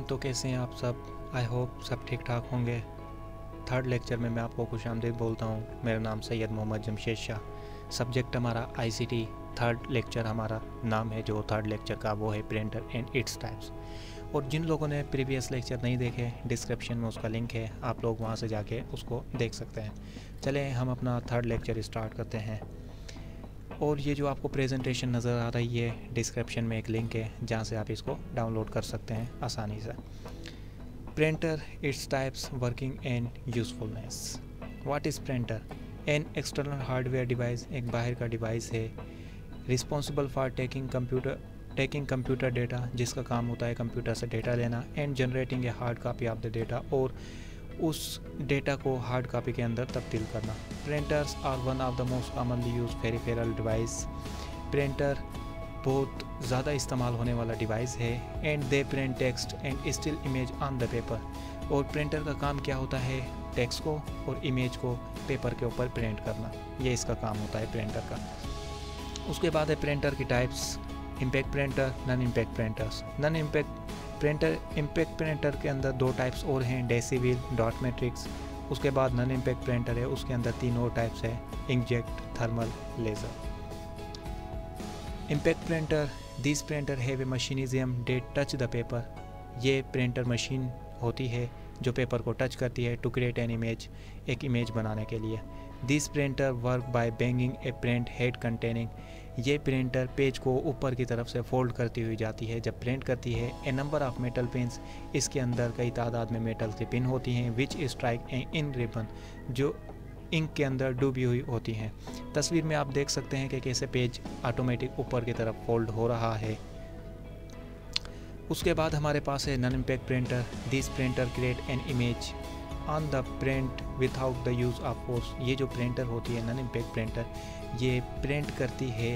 तो कैसे हैं आप सब। आई होप सब ठीक ठाक होंगे। थर्ड लेक्चर में मैं आपको खुशामदीद बोलता हूँ। मेरा नाम सैयद मोहम्मद जमशेद शाह। सब्जेक्ट हमारा आईसीटी। थर्ड लेक्चर हमारा नाम है जो थर्ड लेक्चर का वो है प्रिंटर एंड इट्स टाइप्स। और जिन लोगों ने प्रीवियस लेक्चर नहीं देखे, डिस्क्रिप्शन में उसका लिंक है, आप लोग वहाँ से जाके उसको देख सकते हैं। चलें हम अपना थर्ड लेक्चर स्टार्ट करते हैं। और ये जो आपको प्रेजेंटेशन नज़र आ रही है, डिस्क्रिप्शन में एक लिंक है जहाँ से आप इसको डाउनलोड कर सकते हैं आसानी से। Printer, its types, working and usefulness. What is printer? An external hardware device, एक बाहर का डिवाइस है। Responsible for taking computer data, जिसका काम होता है कंप्यूटर से डेटा लेना। And generating a hard copy of the data, और उस डेटा को हार्ड कॉपी के अंदर तब्दील करना। Printers are one of the most commonly use peripheral device. Printer बहुत ज़्यादा इस्तेमाल होने वाला डिवाइस है। And they print text and still image on the paper. और प्रिंटर का काम क्या होता है? टेक्स्ट को और इमेज को पेपर के ऊपर प्रिंट करना, ये इसका काम होता है प्रिंटर का। उसके बाद है प्रिंटर की types. Impact printer, non impact printers. Non impact printer के अंदर दो टाइप्स और हैं, डेसीविल, डॉट मैट्रिक्स। उसके बाद नॉन इम्पैक्ट प्रिंटर है, उसके अंदर तीन और टाइप्स है, inkjet, thermal, laser. Impact printer, this printer have a mechanism that touch the paper. ये प्रिंटर मशीन होती है जो पेपर को टच करती है टू क्रिएट एन इमेज, एक इमेज बनाने के लिए। This printer work by banging a print head containing. ये प्रिंटर पेज को ऊपर की तरफ से फोल्ड करती हुई जाती है जब प्रिंट करती है। ए नंबर ऑफ मेटल पिन्स, इसके अंदर कई तादाद में मेटल की पिन होती हैं। विच स्ट्राइक इन रिबन, जो इंक के अंदर डूबी हुई होती हैं। तस्वीर में आप देख सकते हैं कि कैसे पेज ऑटोमेटिक ऊपर की तरफ फोल्ड हो रहा है। उसके बाद हमारे पास है non impact printer. This printer create an image on the print without the use of force. ये जो प्रिंटर होती है नॉन इम्पैक्ट प्रिंटर, ये प्रिंट करती है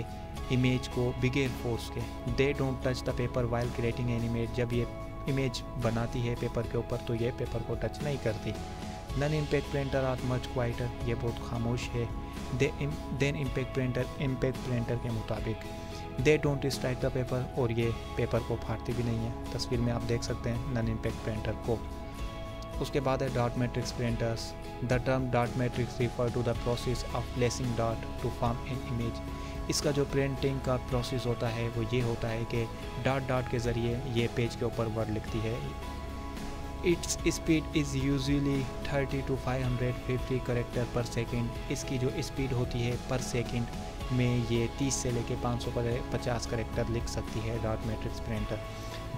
इमेज को बिगेर फोर्स के। They don't touch the paper while creating an image. जब ये इमेज बनाती है पेपर के ऊपर तो ये पेपर को टच नहीं करती। Non impact printer are much quieter, ये बहुत खामोश है। देन इम्पैक्ट प्रिंटर के मुताबिक they don't strike the paper, और ये पेपर को फाड़ती भी नहीं है। तस्वीर में आप देख सकते हैं नॉन इम्पैक्ट प्रिंटर को। उसके बाद है dot matrix printers. The term dot matrix refer to the process of placing dot to form an image. इसका जो प्रिंटिंग का प्रोसेस होता है वो ये होता है कि डॉट के ज़रिए ये पेज के ऊपर वर्ड लिखती है। Its speed is usually 30 to 550 character पर सेकेंड। इसकी जो स्पीड होती है पर सेकेंड में ये 30 से लेके 550 करेक्टर लिख सकती है dot matrix printer.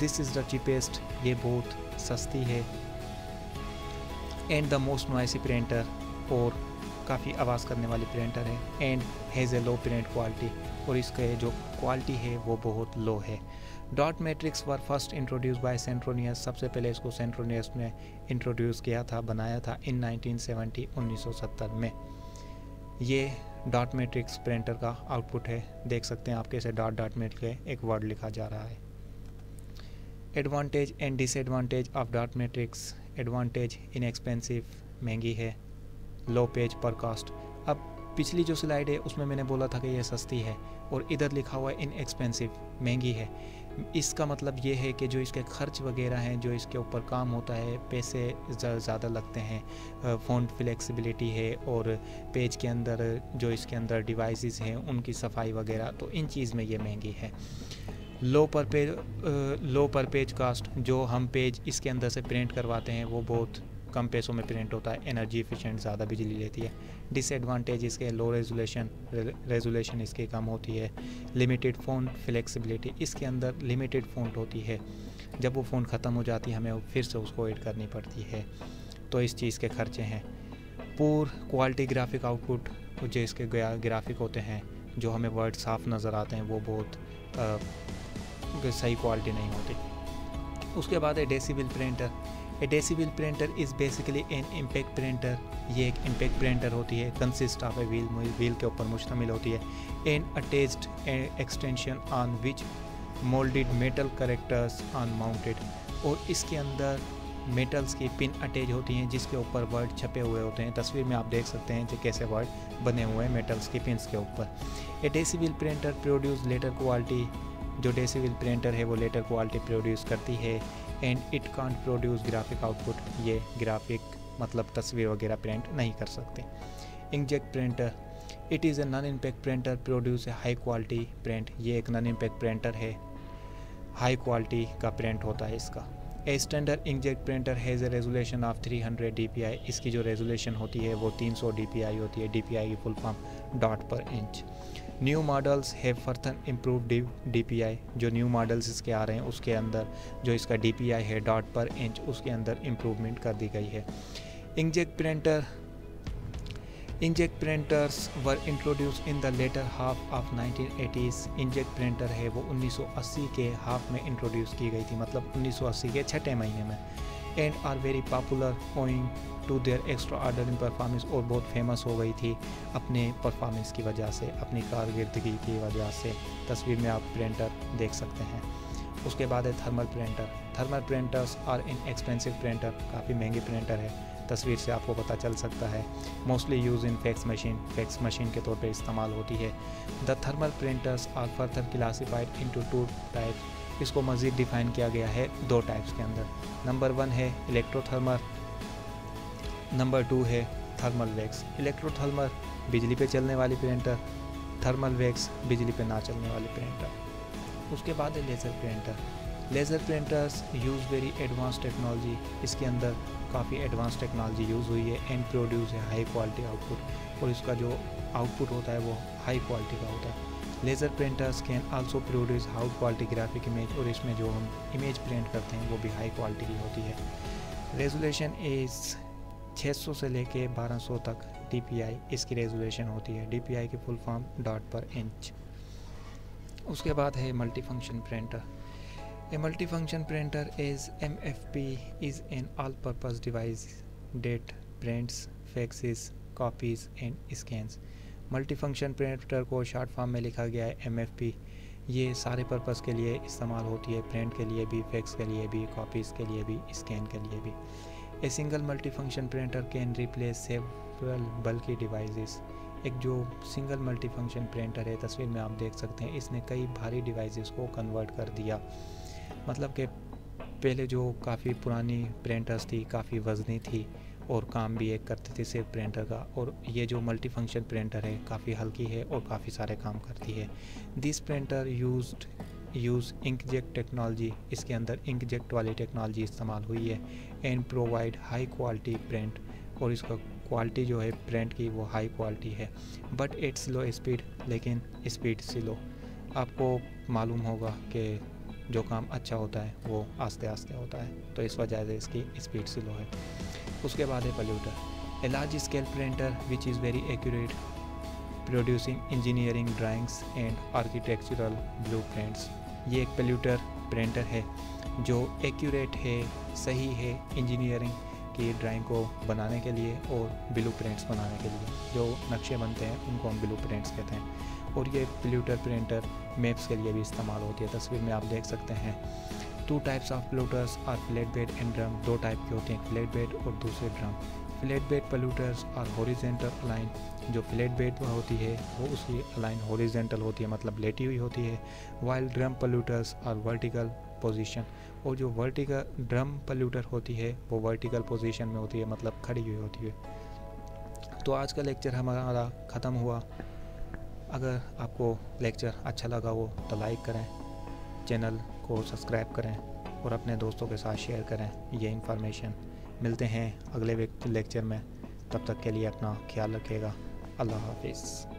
This is the cheapest, ये बहुत सस्ती है। And the most noisy printer, और काफ़ी आवाज़ करने वाली प्रिंटर है। And has a low print quality, और इसका जो क्वालिटी है वो बहुत लो है। Dot matrix were first introduced by Centronics. सबसे पहले इसको सेंट्रोनियस ने इंट्रोड्यूस किया था, बनाया था इन 1970 1970 में। ये डॉट मैट्रिक्स प्रिंटर का आउटपुट है। देख सकते हैं आप कैसे डॉट में एक वर्ड लिखा जा रहा है। Advantage and disadvantage of dot matrix. Advantage, inexpensive, महंगी है। लो पेज पर कॉस्ट। अब पिछली जो स्लाइड है उसमें मैंने बोला था कि ये सस्ती है, और इधर लिखा हुआ है इनएक्सपेंसिव, महंगी है। इसका मतलब ये है कि जो इसके खर्च वगैरह हैं, जो इसके ऊपर काम होता है, पैसे ज़्यादा लगते हैं। फ़ॉन्ट फ्लेक्सिबिलिटी है, और पेज के अंदर जो इसके अंदर डिवाइसेस हैं उनकी सफाई वगैरह, तो इन चीज़ में ये महंगी है। लो पर पेज कास्ट, जो हम पेज इसके अंदर से प्रिंट करवाते हैं वो बहुत कम पैसों में प्रिंट होता है। एनर्जी एफिशिएंट, ज़्यादा बिजली लेती है। डिसएडवांटेज इसके लो रेजोल्यूशन इसकी कम होती है। लिमिटेड फ़ॉन्ट फ्लेक्सिबिलिटी, इसके अंदर लिमिटेड फ़ॉन्ट होती है। जब वो फ़ॉन्ट ख़त्म हो जाती है हमें फिर से उसको ऐड करनी पड़ती है, तो इस चीज़ के खर्चे हैं। पूर क्वालिटी ग्राफिक आउटपुट, जो इसके ग्राफिक होते हैं, जो हमें वर्ड साफ नज़र आते हैं, वो बहुत सही क्वालिटी नहीं होती। उसके बाद है daisy wheel printer. A daisy wheel printer is basically an impact printer. ये एक इम्पैक्ट प्रिंटर होती है, कंसिस्ट ऑफ ए व्हील के ऊपर मुश्तमिल होती है। N attached extension on which moulded metal characters on mounted, और इसके अंदर मेटल्स की पिन अटैच होती हैं जिसके ऊपर वर्ड छपे हुए होते हैं। तस्वीर में आप देख सकते हैं कि कैसे वर्ड बने हुए हैं मेटल्स की पिन्स के ऊपर। A daisy wheel printer produce letter quality जो डेसिबल प्रिंटर है वो लेटर क्वालिटी प्रोड्यूस करती है and it can't produce graphic output, ये ग्राफिक मतलब तस्वीर वगैरह प्रिंट नहीं कर सकते। Inkjet printer, it is a non impact printer produce a high quality print, ये एक नॉन इम्पैक्ट प्रिंटर है, हाई क्वालिटी का प्रिंट होता है इसका। A standard inkjet printer has a resolution of 300 dpi, इसकी जो रेजोल्यूशन होती है वो 300 dpi होती है, dpi की फुल फॉर्म डॉट पर inch. New models have further improve DPI, जो न्यू मॉडल्स इसके आ रहे हैं उसके अंदर जो इसका DPI है डॉट पर इंच उसके अंदर इम्प्रूवमेंट कर दी गई है। Inkjet printers were introduced in the later half of 1980s, inkjet printer है वो 1980 के हाफ में इंट्रोड्यूस की गई थी, मतलब 1980 के छठे महीने में। And are very popular owing to their extraordinary performance, और बहुत फेमस हो गई थी अपने परफॉर्मेंस की वजह से, अपनी कारकर्दगी की वजह से। तस्वीर में आप प्रिंटर देख सकते हैं। उसके बाद है thermal printer. Thermal printers are inexpensive printer, काफ़ी महंगी प्रिंटर है, तस्वीर से आपको पता चल सकता है। Mostly use in fax machine के तौर पे इस्तेमाल होती है। The thermal printers are further classified into 2 types, इसको मज़ीद डिफ़ाइन किया गया है 2 टाइप्स के अंदर। नंबर 1 है इलेक्ट्रोथर्मल, नंबर 2 है थर्मल वैक्स। इलेक्ट्रोथर्मल बिजली पे चलने वाली प्रिंटर, थर्मल वैक्स बिजली पे ना चलने वाली प्रिंटर। उसके बाद है laser printer. Laser printers use very advance technology, इसके अंदर काफ़ी एडवांस टेक्नोलॉजी यूज़ हुई है एंड प्रोड्यूस है हाई क्वालिटी आउटपुट, और इसका जो आउटपुट होता है वो हाई क्वालिटी का होता है। Laser printers can also produce high quality graphic image, और इसमें जो हम इमेज प्रिंट करते हैं वो भी हाई क्वालिटी की होती है। रेजोल्यूशन इज़ 600 से लेके 1200 तक DPI इसकी रेजोल्यूशन होती है, DPI की फुल फॉर्म डॉट पर इंच। उसके बाद है multifunction printer. A multifunction printer is MFP is an all-purpose device that prints, faxes, copies and scans. Multifunction printer को शॉर्ट फॉर्म में लिखा गया है MFP। ये सारे पर्पस के लिए इस्तेमाल होती है, प्रिंट के लिए भी, फैक्स के लिए भी, कॉपीज़ के लिए भी, स्कैन के लिए भी। A single multifunction printer can replace several bulky devices. एक जो सिंगल मल्टीफंक्शन प्रिंटर है, तस्वीर में आप देख सकते हैं, इसने कई भारी डिवाइसेस को कन्वर्ट कर दिया। मतलब कि पहले जो काफ़ी पुरानी प्रिंटर्स थी, काफ़ी वज़नी थी और काम भी एक करती थी सिर्फ प्रिंटर का, और ये जो मल्टीफंक्शन प्रिंटर है काफ़ी हल्की है और काफ़ी सारे काम करती है। This printer use inkjet technology, इसके अंदर इंकजेट वाली टेक्नोलॉजी इस्तेमाल हुई है and provide high quality print, और इसका क्वालिटी जो है प्रिंट की वो हाई क्वालिटी है। बट इट्स लो स्पीड, लेकिन स्पीड स्लो। आपको मालूम होगा कि जो काम अच्छा होता है वो आस्ते आस्ते होता है, तो इस वजह से इसकी स्पीड स्लो है। उसके बाद है plotter. A large scale printer which is very accurate producing engineering drawings and architectural blueprints. ये एक पल्यूटर प्रिंटर है जो एक्यूरेट है, सही है इंजीनियरिंग की ड्राइंग को बनाने के लिए और ब्लूप्रिंट्स बनाने के लिए। जो नक्शे बनते हैं उनको हम ब्लूप्रिंट्स कहते हैं। और ये पल्यूटर प्रिंटर मैप्स के लिए भी इस्तेमाल होती है। तस्वीर में आप देख सकते हैं 2 types of plotters are flat bed and drum. 2 type के होते हैं, फ्लैट बेड और दूसरे drum. Flat bed plotters are horizontal align, जो फ्लैट बेड होती है वो उसकी अलाइन हॉरिजेंटल होती है, मतलब लेटी हुई होती है। While drum plotters are vertical position, और जो वर्टिकल ड्रम पल्यूटर होती है वो वर्टिकल पोजीशन में होती है, मतलब खड़ी हुई होती है। तो आज का लेक्चर हमारा ख़त्म हुआ। अगर आपको लेक्चर अच्छा लगा हो तो लाइक करें, चैनल को सब्सक्राइब करें और अपने दोस्तों के साथ शेयर करें ये इन्फॉर्मेशन। मिलते हैं अगले लेक्चर में, तब तक के लिए अपना ख्याल रखिएगा। अल्लाह हाफिज़।